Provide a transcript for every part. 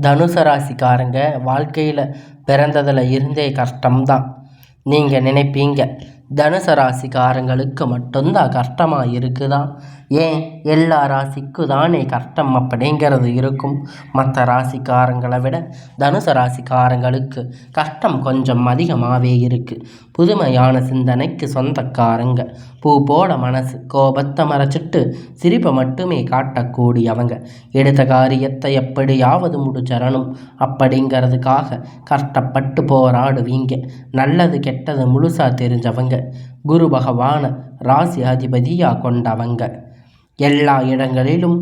தனுசு ராசிக்காரங்க வாழ்க்கையில் பிறந்ததில் இருந்தே கஷ்டம்தான். நீங்கள் நினைப்பீங்க தனுசு ராசிக்காரங்களுக்கு மட்டும்தான் கஷ்டமாக இருக்குதா? ஏன் எல்லா ராசிக்கும் தானே கஷ்டம் அப்படிங்கிறது இருக்கும். மற்ற ராசிக்காரங்களை விட தனுசு ராசிக்காரங்களுக்கு கஷ்டம் கொஞ்சம் அதிகமாகவே இருக்குது. புதுமையான சிந்தனைக்கு சொந்தக்காரங்க, பூ போல மனசு, கோபத்தை மறைச்சிட்டு சிரிப்பை மட்டுமே காட்டக்கூடியவங்க, எடுத்த காரியத்தை எப்படியாவது முடிச்சிடணும் அப்படிங்கிறதுக்காக கஷ்டப்பட்டு போராடுவீங்க. நல்லது கெட்டது முழுசாக தெரிஞ்சவங்க, குரு பகவான ராசி அதிபதியாக கொண்டவங்க, எல்லா இடங்களிலும்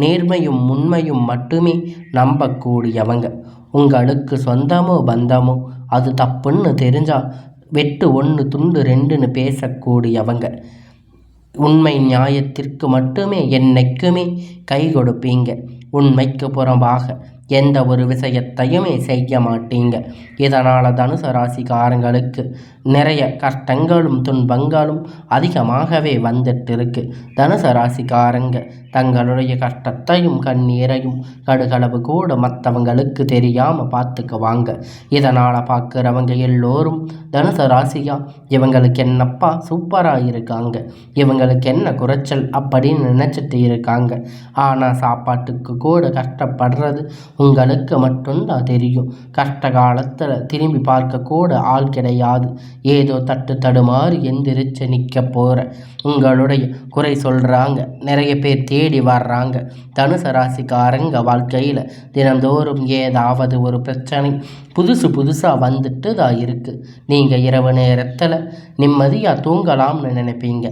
நேர்மையும் உண்மையும் மட்டுமே நம்பக்கூடியவங்க, உங்களுக்கு சொந்தமோ பந்தமோ அது தப்புன்னு தெரிஞ்சால் வெட்டு 1 துண்டு 2ன்னு பேசக்கூடியவங்க, உண்மை நியாயத்திற்கு மட்டுமே என்னைக்குமே கை கொடுப்பீங்க. உண்மைக்கு புறம்பாக எந்த ஒரு விஷயத்தையுமே செய்ய மாட்டீங்க. இதனால் தனுசு ராசிக்காரங்களுக்கு நிறைய கஷ்டங்களும் துன்பங்களும் அதிகமாகவே வந்துட்டு இருக்கு. தனுசு ராசிக்காரங்க தங்களுடைய கஷ்டத்தையும் கண்ணீரையும் கடுகளவு கூட மற்றவங்களுக்கு தெரியாமல் பார்த்துக்குவாங்க. இதனால் பார்க்குறவங்க எல்லோரும் தனுசு ராசியா இவங்களுக்கு என்னப்பா சூப்பராக இருக்காங்க, இவங்களுக்கு என்ன குறைச்சல் அப்படின்னு நினச்சிட்டு இருக்காங்க. ஆனால் சாப்பாட்டுக்கு கூட கஷ்டப்படுறது உங்களுக்கு மட்டும்தான் தெரியும். கஷ்ட காலத்தில் திரும்பி பார்க்க கூட ஆள் கிடையாது. ஏதோ தட்டு தடுமாறி எந்திரிச்சு நிற்க போகிற உங்களுடைய குறை சொல்கிறாங்க, நிறைய பேர் தேடி வர்றாங்க. தனுசு ராசிக்காரங்க வாழ்க்கையில் தினந்தோறும் ஏதாவது ஒரு பிரச்சனை புதுசாக வந்துட்டு தான் இருக்குது. நீங்கள் இரவு நேரத்தில் நிம்மதியாக தூங்கலாம்னு நினைப்பீங்க.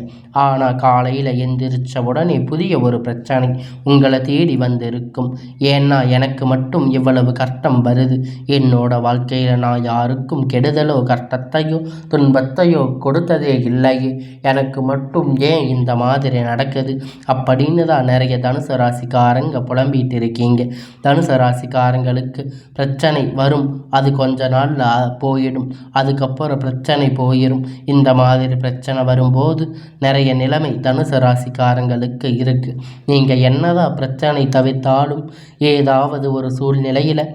ஆனால் காலையில் எந்திரிச்ச உடனே புதிய ஒரு பிரச்சனை உங்களை தேடி வந்து இருக்கும். ஏன்னா எனக்கு மட்டும் இவ்வளவு கஷ்டம் வருது, என்னோட வாழ்க்கையில் நான் யாருக்கும் கெடுதலோ கஷ்டத்தையோ துன்பத்தையோ கொடுத்ததே இல்லையே, எனக்கு மட்டும் ஏன் இந்த மாதிரி நடக்குது அப்படின்னு தான் நிறைய தனுசு ராசிக்காரங்க புலம்பிகிட்டு இருக்கீங்க. தனுசு ராசிக்காரங்களுக்கு பிரச்சனை வரும், அது கொஞ்ச நாளில் போயிடும், அதுக்கப்புறம் பிரச்சனை போயிடும். இந்த மாதிரி பிரச்சனை வரும்போது நிறைய நிலைமை தனுசு ராசிக்காரங்களுக்கு இருக்குது. நீங்கள் என்னதான் பிரச்சனை தவிர்த்தாலும் ஏதாவது ஒரு சூழ்நிலையில்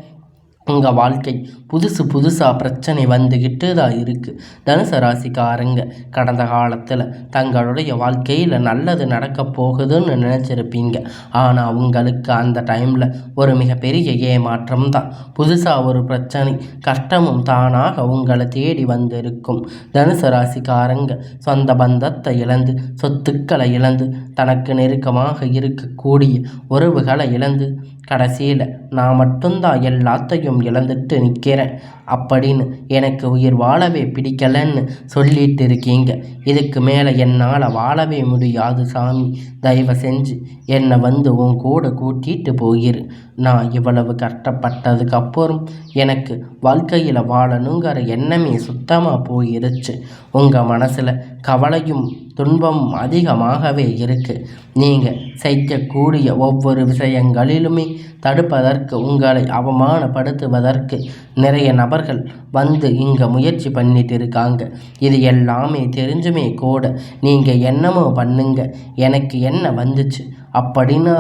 உங்கள் வாழ்க்கை புதுசாக பிரச்சனை வந்துக்கிட்டு தான் இருக்குது. தனுசு ராசிக்காரங்க கடந்த காலத்தில் தங்களுடைய வாழ்க்கையில் நல்லது நடக்க போகுதுன்னு நினச்சிருப்பீங்க. ஆனால் உங்களுக்கு அந்த டைமில் ஒரு மிகப்பெரிய ஏமாற்றம் தான். புதுசாக ஒரு பிரச்சனை கஷ்டமும் தானாக உங்களை தேடி வந்திருக்கும். தனுசு ராசிக்காரங்க சொந்த பந்தத்தை இழந்து, சொத்துக்களை இழந்து, தனக்கு நெருக்கமாக இருக்கக்கூடிய உறவுகளை இழந்து, கடைசியில் நான் மட்டும்தான் எல்லாத்தையும் இழந்துட்டு நிற்கிறேன் அப்படின்னு எனக்கு உயிர் வாழவே பிடிக்கலன்னு சொல்லிட்டு இருக்கீங்க. இதுக்கு மேலே என்னால் வாழவே முடியாது சாமி, தயவு செஞ்சு என்னை வந்து உன் கூட கூட்டிகிட்டு போயிரு. நான் இவ்வளவு கஷ்டப்பட்டதுக்கப்புறம் எனக்கு வாழ்க்கையில் வாழணுங்கிற எண்ணமே சுத்தமாக போயிருச்சு. உங்கள் மனசில் கவலையும் துன்பமும் அதிகமாகவே இருக்குது. நீங்கள் செய்யக்கூடிய ஒவ்வொரு விஷயங்களிலுமே தடுப்பதற்கு, உங்களை அவமானப்படுத்துவதற்கு நிறைய நபர்கள் வந்து இங்கே முயற்சி பண்ணிட்டு இருக்காங்க. இது எல்லாமே தெரிஞ்சுமே கூட நீங்கள் என்னமோ பண்ணுங்க, எனக்கு என்ன வந்துச்சு அப்படின்னு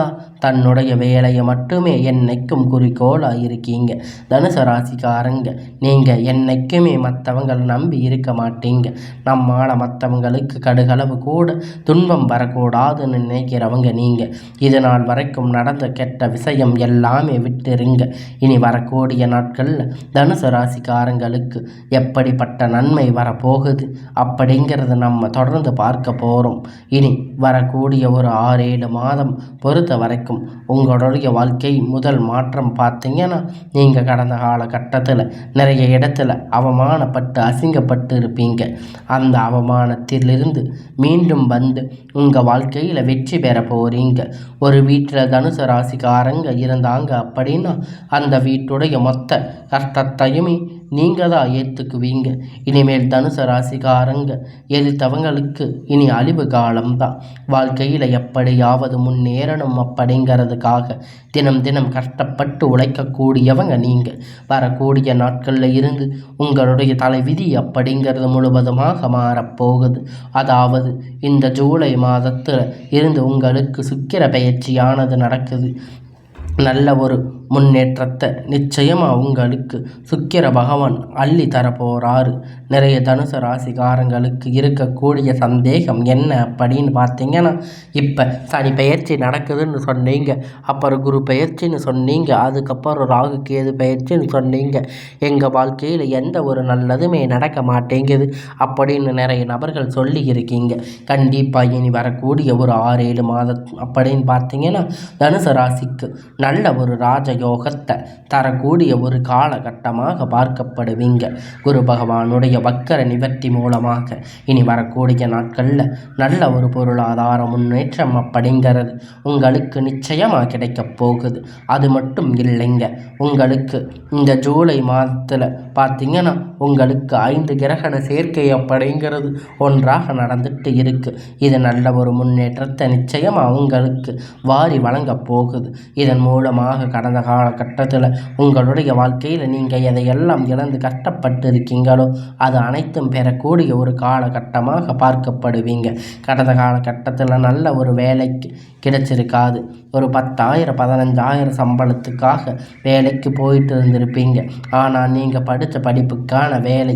தன்னுடைய வேலையை மட்டுமே என்னைக்கும் குறிக்கோளாக இருக்கீங்க. தனுசு ராசிக்காரங்க நீங்கள் என்னைக்குமே மற்றவங்களை நம்பி இருக்க மாட்டீங்க. நம்மால் மற்றவங்களுக்கு கடுகளவு கூட துன்பம் வரக்கூடாதுன்னு நினைக்கிறவங்க நீங்கள். இது நாள் வரைக்கும் நடந்த கெட்ட விஷயம் எல்லாமே விட்டுருங்க. இனி வரக்கூடிய நாட்களில் தனுசு ராசிக்காரங்களுக்கு எப்படிப்பட்ட நன்மை வரப்போகுது அப்படிங்கிறத நம்ம தொடர்ந்து பார்க்க போகிறோம். இனி வரக்கூடிய ஒரு 6-7 மாதம் பொறுத்த வரைக்கும் உங்களுடைய வாழ்க்கை முதல் மாற்றம் பார்த்தீங்கன்னா, நீங்கள் கடந்த காலகட்டத்தில் நிறைய இடத்துல அவமானப்பட்டு அசிங்கப்பட்டு இருப்பீங்க. அந்த அவமானத்திலிருந்து மீண்டும் வந்து உங்கள் வாழ்க்கையில் வெற்றி பெற போகிறீங்க. ஒரு வீட்டில் தனுசு ராசிக்காரங்க இருந்தாங்க அப்படின்னா அந்த வீட்டுடைய மொத்த கஷ்டத்தையுமே நீங்கள் தான் ஏற்றுக்குவீங்க. இனிமேல் தனுசு ராசிக்காரங்க எதிர்த்தவங்களுக்கு இனி அழிவு காலம்தான். வாழ்க்கையில் எப்படியாவது முன்னேறணும் அப்படிங்கிறதுக்காக தினம் தினம் கஷ்டப்பட்டு உழைக்கக்கூடியவங்க நீங்கள். வரக்கூடிய நாட்களில் இருந்து உங்களுடைய தலைவிதி அப்படிங்கிறது முழுவதுமாக மாறப்போகுது. அதாவது இந்த ஜூலை மாதத்தில் இருந்து உங்களுக்கு சுக்கிர பெயர்ச்சியானது நடக்குது. நல்ல ஒரு முன்னேற்றத்தை நிச்சயமாக உங்களுக்கு சுக்கிர பகவான் அள்ளி தரப்போகிறாரு. நிறைய தனுசு ராசிக்காரங்களுக்கு இருக்கக்கூடிய சந்தேகம் என்ன அப்படின்னு பார்த்தீங்கன்னா, இப்போ சனி பெயர்ச்சி நடக்குதுன்னு சொன்னீங்க, அப்புறம் குரு பெயர்ச்சின்னு சொன்னீங்க, அதுக்கப்புறம் ராகு கேது பெயர்ச்சின்னு சொன்னீங்க, எங்கள் வாழ்க்கையில் எந்த ஒரு நல்லதுமே நடக்க மாட்டேங்குது அப்படின்னு நிறைய நபர்கள் சொல்லி இருக்கீங்க. கண்டிப்பாக இனி வரக்கூடிய ஒரு 6-7 மாதம் அப்படின்னு பார்த்தீங்கன்னா தனுசு ராசிக்கு நல்ல ஒரு ராஜயோகத்தை தரக்கூடிய ஒரு காலகட்டமாக பார்க்கப்படுவீங்க. குரு பகவானுடைய வக்கர நிவர்த்தி மூலமாக இனி வரக்கூடிய நாட்களில் நல்ல ஒரு பொருளாதார முன்னேற்றம் அப்படிங்கிறது உங்களுக்கு நிச்சயமாக கிடைக்கப் போகுது. அது மட்டும் இல்லைங்க, உங்களுக்கு இந்த ஜூலை மாதத்தில் பார்த்தீங்கன்னா உங்களுக்கு 5 கிரகண சேர்க்கை அப்படிங்கிறது ஒன்றாக நடந்துட்டு இருக்கு. இது நல்ல ஒரு முன்னேற்றத்தை நிச்சயமாக உங்களுக்கு வாரி வழங்கப் போகுது. இதன் மூலமாக கடந்த காலகட்டத்தில் உங்களுடைய வாழ்க்கையில் நீங்கள் எதையெல்லாம் இழந்து கஷ்டப்பட்டு இருக்கீங்களோ அது அனைத்தும் பெறக்கூடிய ஒரு காலகட்டமாக பார்க்கப்படுவீங்க. கடந்த காலகட்டத்தில் நல்ல ஒரு வேலைக்கு கிடைச்சிருக்காது. ஒரு 10,000 15,000 சம்பளத்துக்காக வேலைக்கு போயிட்டு இருந்திருப்பீங்க. ஆனால் நீங்கள் படித்த படிப்புக்கான வேலை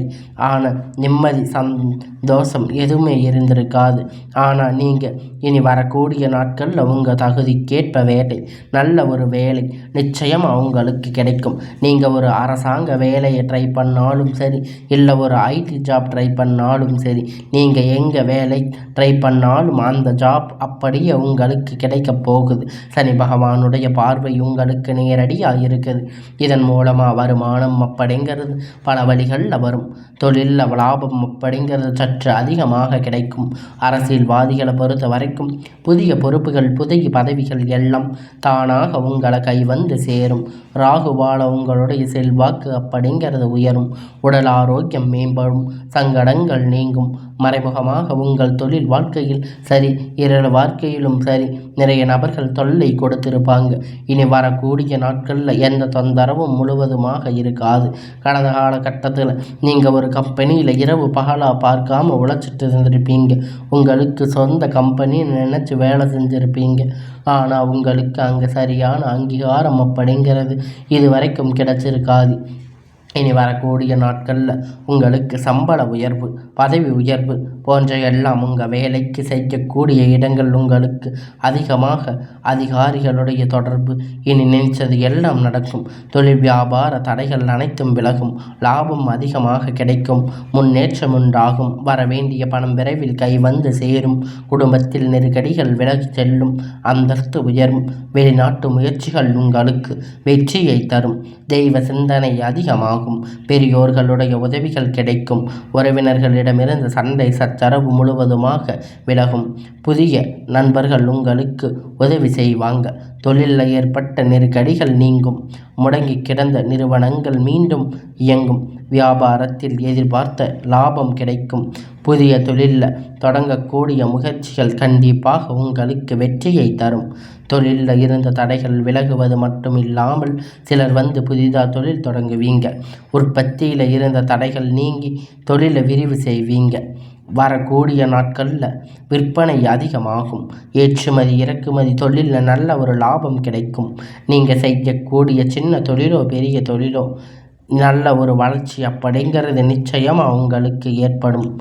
ஆனால் நிம்மதி சந்தோஷம் எதுவுமே இருந்திருக்காது. ஆனால் நீங்கள் இனி வரக்கூடிய நாட்களில் உங்கள் தகுதிக்கேற்ப வேலை, நல்ல ஒரு வேலை நிச்சயமாக உங்களுக்கு கிடைக்கும். நீங்கள் ஒரு அரசாங்க வேலையை ட்ரை பண்ணாலும் சரி, இல்லை ஒரு ஐடி ஜாப் ட்ரை பண்ணாலும் சரி, நீங்கள் எங்கே வேலை ட்ரை பண்ணாலும் அந்த ஜாப் அப்படியே உங்களுக்கு கிடைக்கப் போகுது. சனி பகவானுடைய பார்வை உங்களுக்கு நேரடியாக இருக்குது. இதன் மூலமாக வருமானம் அப்படிங்கிறது பல வழிகளில் வரும். தொழிலில் லாபம் அப்படிங்கிறது சற்று அதிகமாக கிடைக்கும். அரசியல்வாதிகளை பொறுத்த வரைக்கும் புதிய பொறுப்புகள், புதிய பதவிகள் எல்லாம் தானாக உங்களை கை வந்து சேரும். ராகுவால உங்களுடைய செல்வாக்கு அப்படிங்கிறது உயரும். உடல் ஆரோக்கியம் மேம்படும். சங்கடங்கள் நீங்கும். மறைமுகமாக உங்கள் தொழில் வாழ்க்கையில் சரி, இரவு வாழ்க்கையிலும் சரி, நிறைய நபர்கள் தொல்லை கொடுத்திருப்பாங்க. இனி வரக்கூடிய நாட்களில் எந்த தொந்தரவும் முழுவதுமாக இருக்காது. கடந்த காலகட்டத்தில் நீங்கள் ஒரு கம்பெனியில் இரவு பகலாக பார்க்காம உழைச்சிட்டு இருந்திருப்பீங்க. உங்களுக்கு சொந்த கம்பெனின்னு நினச்சி வேலை செஞ்சுருப்பீங்க. ஆனால் உங்களுக்கு அங்கே சரியான அங்கீகாரம் அப்படிங்கிறது இது வரைக்கும் கிடைச்சிருக்காது. இனி வரக்கூடிய நாட்களில் உங்களுக்கு சம்பள உயர்வு, பதவி உயர்வு போன்ற எல்லாம் உங்கள் வேலைக்கு செய்யக்கூடிய இடங்கள் உங்களுக்கு அதிகமாக அதிகாரிகளுடைய தொடர்பு, இனி நினைச்சது எல்லாம் நடக்கும். தொழில் வியாபார தடைகள் அனைத்தும் விலகும். லாபம் அதிகமாக கிடைக்கும். முன்னேற்றம் உண்டாகும். வரவேண்டிய பணம் விரைவில் கை வந்து சேரும். குடும்பத்தில் நெருக்கடிகள் விலகி செல்லும். அந்தஸ்து உயரும். வெளிநாட்டு முயற்சிகள் உங்களுக்கு வெற்றியை தரும். தெய்வ சிந்தனை அதிகமாகும். பெரியோர்களுடைய உதவிகள் கிடைக்கும். உறவினர்களிடமிருந்து சண்டை சச்சரவு முழுவதுமாக விலகும். புதிய நண்பர்கள் உங்களுக்கு உதவி செய்வாங்க. தொழிலில் ஏற்பட்ட நெருக்கடிகள் நீங்கும். முடங்கி கிடந்த நிறுவனங்கள் மீண்டும் இயங்கும். வியாபாரத்தில் எதிர்பார்த்த லாபம் கிடைக்கும். புதிய தொழிலில் தொடங்கக்கூடிய முயற்சிகள் கண்டிப்பாக உங்களுக்கு வெற்றியை தரும். தொழிலில் இருந்த தடைகள் விலகுவது மட்டும் இல்லாமல் சிலர் வந்து புதிதாக தொழில் தொடங்குவீங்க. உற்பத்தியில் இருந்த தடைகள் நீங்கி தொழிலை விரிவு செய்வீங்க. வரக்கூடிய நாட்களில் விற்பனை அதிகமாகும். ஏற்றுமதி இறக்குமதி தொழிலில் நல்ல ஒரு லாபம் கிடைக்கும். நீங்கள் செய்யக்கூடிய சின்ன தொழிலோ பெரிய தொழிலோ நல்ல ஒரு வளர்ச்சி அப்படிங்கிறது நிச்சயமாக உங்களுக்கு ஏற்படும்.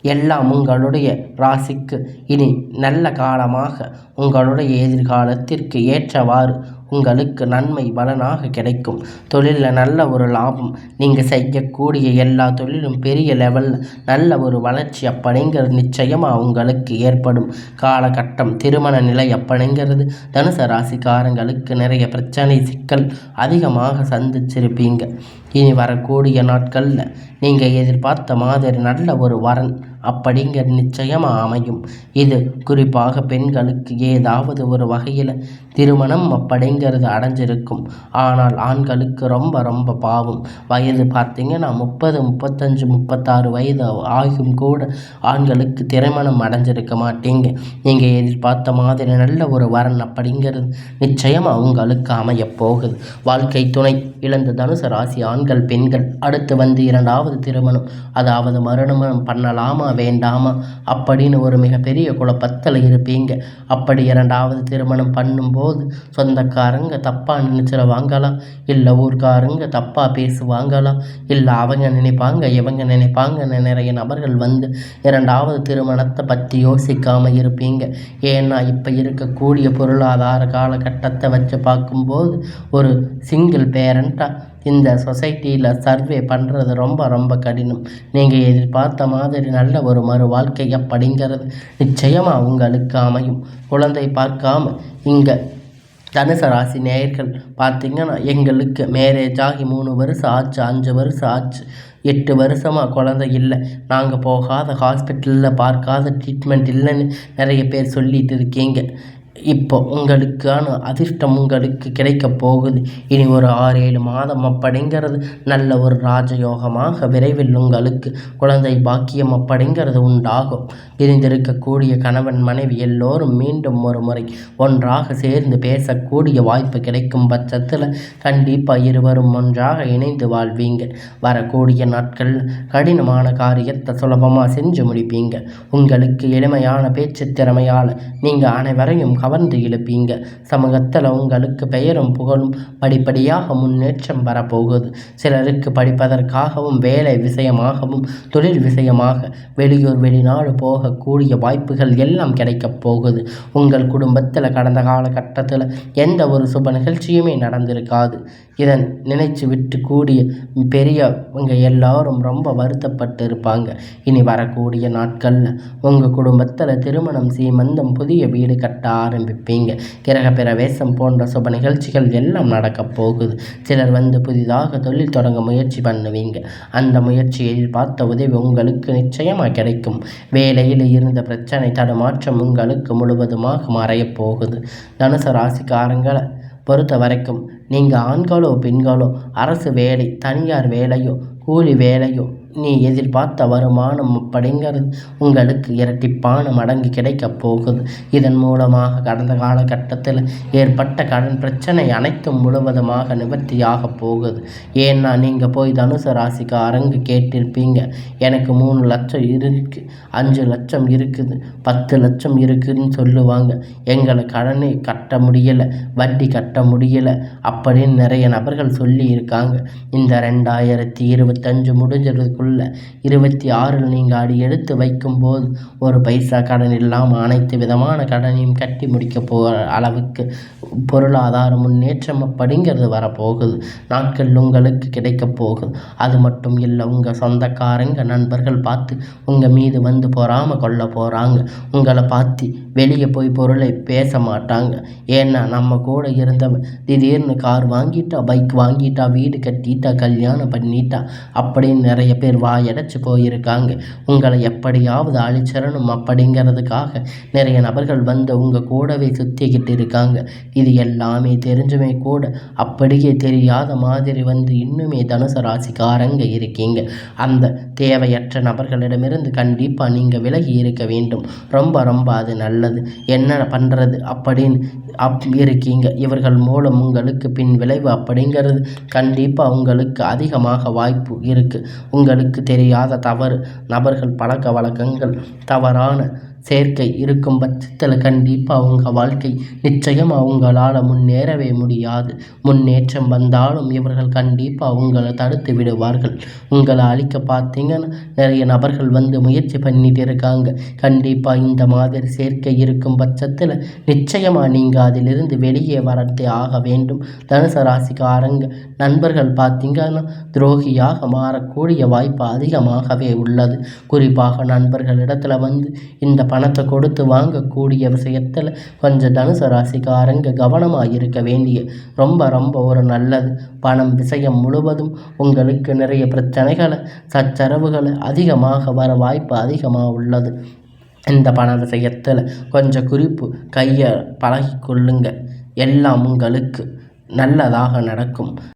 எல்லாம் உங்களுடைய ராசிக்கு இனி நல்ல காலமாக உங்களுடைய எதிர்காலத்திற்கு ஏற்றவாறு உங்களுக்கு நன்மை பலனாக கிடைக்கும். தொழிலில் நல்ல ஒரு லாபம். நீங்கள் செய்யக்கூடிய எல்லா தொழிலும் பெரிய லெவலில் நல்ல ஒரு வளர்ச்சி அப்படிங்கிறது நிச்சயமாக உங்களுக்கு ஏற்படும். காலகட்டம் திருமண நிலை அப்படிங்கிறது தனுசு ராசிக்காரங்களுக்கு நிறைய பிரச்சனை சிக்கல் அதிகமாக சந்திச்சிருப்பீங்க. இனி வரக்கூடிய நாட்களில் நீங்கள் எதிர்பார்த்த மாதிரி நல்ல ஒரு வரன் அப்படிங்கிற நிச்சயமாக அமையும். இது குறிப்பாக பெண்களுக்கு ஏதாவது ஒரு வகையில் திருமணம் அப்படிங்கிறது அடைஞ்சிருக்கும். ஆனால் ஆண்களுக்கு ரொம்ப ரொம்ப பாவம். வயது பார்த்திங்கன்னா 30, 35, 36 வயது ஆகும் கூட ஆண்களுக்கு திருமணம் அடைஞ்சிருக்க மாட்டீங்க. நீங்கள் எதிர்பார்த்த மாதிரி நல்ல ஒரு வரன் அப்படிங்கிறது நிச்சயமாக உங்களுக்கு அமையப் போகுது. வாழ்க்கை துணை இழந்த தனுசு ராசி ஆண்கள் பெண்கள் அடுத்து வந்து 2வது திருமணம், அதாவது மறுமணம் பண்ணலாமா வேண்டாமா அப்படின்னு ஒரு மிகப்பெரிய குழப்பத்தில் இருப்பீங்க. அப்படி இரண்டாவது திருமணம் பண்ணும்போது சொந்தக்காரங்க தப்பாக நினச்சிருவாங்களா, இல்லை ஊர்க்காரங்க தப்பாக பேசுவாங்களா, இல்லை அவங்க நினைப்பாங்க இவங்க நினைப்பாங்கன்னு நிறைய நபர்கள் வந்து இரண்டாவது திருமணத்தை பற்றி யோசிக்காமல் இருப்பீங்க. ஏன்னா இப்போ இருக்கக்கூடிய பொருளாதார காலகட்டத்தை வச்சு பார்க்கும்போது ஒரு சிங்கிள் பேரண்ட்டாக இந்த சொசைட்டியில் சர்வே பண்ணுறது ரொம்ப ரொம்ப கடினம். நீங்கள் எதிர்பார்த்த மாதிரி நல்ல ஒரு மறு வாழ்க்கை அப்படிங்கிறது நிச்சயமாக உங்களுக்கு அமையும். குழந்தை பார்க்காம இங்கே தனுசு ராசி நேயர்கள் பார்த்திங்கன்னா, எங்களுக்கு மேரேஜ் ஆகி 3 வருஷம் ஆச்சு, 5 வருஷம் ஆச்சு, 8 வருஷமாக குழந்தை இல்லை, நாங்கள் போகாத ஹாஸ்பிட்டலில் பார்க்காத ட்ரீட்மெண்ட் இல்லைன்னு நிறைய பேர் சொல்லிகிட்டு இருக்கீங்க. இப்போ உங்களுக்கான அதிர்ஷ்டம் உங்களுக்கு கிடைக்க போகுது. இனி ஒரு 6-7 மாதம் அப்படிங்கிறது நல்ல ஒரு ராஜயோகமாக விரைவில் உங்களுக்கு குழந்தை பாக்கியம் அப்படிங்கிறது உண்டாகும். பிரிந்திருக்கக்கூடிய கணவன் மனைவி எல்லோரும் மீண்டும் ஒரு முறை ஒன்றாக சேர்ந்து பேசக்கூடிய வாய்ப்பு கிடைக்கும் பட்சத்தில் கண்டிப்பாக இருவரும் ஒன்றாக இணைந்து வாழ்வீங்க. வரக்கூடிய நாட்கள் கடினமான காரியத்தை சுலபமாக செஞ்சு முடிப்பீங்க. உங்களுக்கு எளிமையான பேச்சு திறமையால் நீங்கள் அனைவரையும் கவர்ந்து இழுப்பீங்க. சமூகத்தில் உங்களுக்கு பெயரும் புகழும் படிப்படியாக முன்னேற்றம் வரப்போகுது. சிலருக்கு படிப்பதற்காகவும் வேலை விஷயமாகவும் தொழில் விஷயமாக வெளியூர் வெளிநாடு போகக்கூடிய வாய்ப்புகள் எல்லாம் கிடைக்கப் போகுது. உங்கள் குடும்பத்தில் கடந்த காலகட்டத்தில் எந்த ஒரு சுப நிகழ்ச்சியுமே நடந்திருக்காது. இதன் நினைச்சு விட்டு கூடிய பெரியவங்க எல்லாரும் ரொம்ப வருத்தப்பட்டு இருப்பாங்க. இனி வரக்கூடிய நாட்களில் உங்கள் குடும்பத்தில் திருமணம், சீமந்தம், புதிய வீடு கட்ட ஆரம்பிப்பீங்க. கிரக பிரவேசம் போன்ற சுப நிகழ்ச்சிகள் எல்லாம் நடக்கப் போகுது. சிலர் வந்து புதிதாக தொழில் தொடங்க முயற்சி பண்ணுவீங்க. அந்த முயற்சியில் பார்த்த உதவி உங்களுக்கு நிச்சயமாக கிடைக்கும். வேலையில் இருந்த பிரச்சனை தடுமாற்றம் உங்களுக்கு முழுவதுமாக மறையப் போகுது. தனுசு ராசிக்காரங்களை பொறுத்த வரைக்கும் நீங்கள் ஆண்களோ பெண்களோ அரசு வேலை, தனியார் வேலையோ, கூலி வேலையோ, நீ எதிர்பார்த்த வருமானம் அப்படிங்கிறது உங்களுக்கு இரட்டிப்பான மடங்கு கிடைக்கப் போகுது. இதன் மூலமாக கடந்த காலகட்டத்தில் ஏற்பட்ட கடன் பிரச்சனை அனைத்தும் முழுவதுமாக நிவர்த்தியாக போகுது. ஏன்னா நீங்கள் போய் தனுசு ராசிக்காரங்க கேட்டிருப்பீங்க, எனக்கு 3 லட்சம் இருக்குது, 5 லட்சம் இருக்குது, 10 லட்சம் இருக்குதுன்னு சொல்லுவாங்க. எங்களை கடனை கட்ட முடியலை, வட்டி கட்ட முடியலை அப்படின்னு நிறைய நபர்கள் சொல்லி இருக்காங்க. இந்த 2025 முடிஞ்சதுக்கு 26 நீங்கள் அடி எடுத்து வைக்கும்போது ஒரு பைசா கடன் இல்லாமல் அனைத்து விதமான கடனையும் கட்டி முடிக்க போகிற அளவுக்கு பொருளாதார முன்னேற்றம் அப்படிங்கிறது வரப்போகுது. நாட்கள் உங்களுக்கு கிடைக்க போகுது. அது மட்டும் இல்லை, உங்கள் சொந்தக்காரங்க நண்பர்கள் பார்த்து உங்கள் மீது வந்து பொறாமல் கொள்ள போகிறாங்க. உங்களை பார்த்து வெளியே போய் பொருளை பேச மாட்டாங்க. ஏன்னா நம்ம கூட இருந்தவன் திடீர்னு கார் வாங்கிட்டா, பைக் வாங்கிட்டா, வீடு கட்டிட்டா, கல்யாணம் பண்ணிட்டா அப்படின்னு நிறைய பேர் வாயடைச்சு போயிருக்காங்க. உங்களை எப்படியாவது அழிச்சிடணும் அப்படிங்கிறதுக்காக நிறைய நபர்கள் வந்து உங்கள் கூடவே சுற்றிக்கிட்டு இருக்காங்க. இது எல்லாமே தெரிஞ்சுமே கூட அப்படியே தெரியாத மாதிரி வந்து இன்னுமே தனுசு ராசிக்காரங்க இருக்கீங்க. அந்த தேவையற்ற நபர்களிடமிருந்து கண்டிப்பாக நீங்கள் விலகி இருக்க வேண்டும். ரொம்ப ரொம்ப அது நல்லது. என்ன பண்ணுறது அப்படின்னு இருக்கீங்க. இவர்கள் மூலம் உங்களுக்கு பின் விளைவு அப்படிங்கிறது கண்டிப்பாக உங்களுக்கு அதிகமாக வாய்ப்பு இருக்குது. உங்களுக்கு தெரியாத தவறு நபர்கள், பழக்க வழக்கங்கள், தவறான சேர்க்கை இருக்கும் பட்சத்தில் கண்டிப்பாக உங்கள் வாழ்க்கை நிச்சயமாக உங்களால் முன்னேறவே முடியாது. முன்னேற்றம் வந்தாலும் இவர்கள் கண்டிப்பாக உங்களை தடுத்து விடுவார்கள். உங்களை அழிக்க பார்த்தீங்கன்னா நிறைய நபர்கள் வந்து முயற்சி பண்ணிட்டு இருக்காங்க. கண்டிப்பாக இந்த மாதிரி சேர்க்கை இருக்கும் பட்சத்தில் நிச்சயமாக நீங்கள் அதிலிருந்து வெளியே வரத்தே ஆக வேண்டும். தனுசு ராசிக்காரங்க நண்பர்கள் பார்த்தீங்கன்னா துரோகியாக மாறக்கூடிய வாய்ப்பு அதிகமாகவே உள்ளது. குறிப்பாக நண்பர்களிடத்துல வந்து இந்த பணத்தை கொடுத்து வாங்கக்கூடிய விஷயத்தில் கொஞ்சம் தனுசு ராசிக்காரங்க கவனமாக இருக்க வேண்டிய ரொம்ப ரொம்ப ஒரு நல்லது. பணம் விஷயம் முழுவதும் உங்களுக்கு நிறைய பிரச்சனைகளை, சச்சரவுகளை அதிகமாக வர வாய்ப்பு அதிகமாக உள்ளது. இந்த பண விஷயத்தில் கொஞ்சம் குறிப்பு கையை பழகி கொள்ளுங்க. எல்லாம் உங்களுக்கு நல்லதாக நடக்கும்.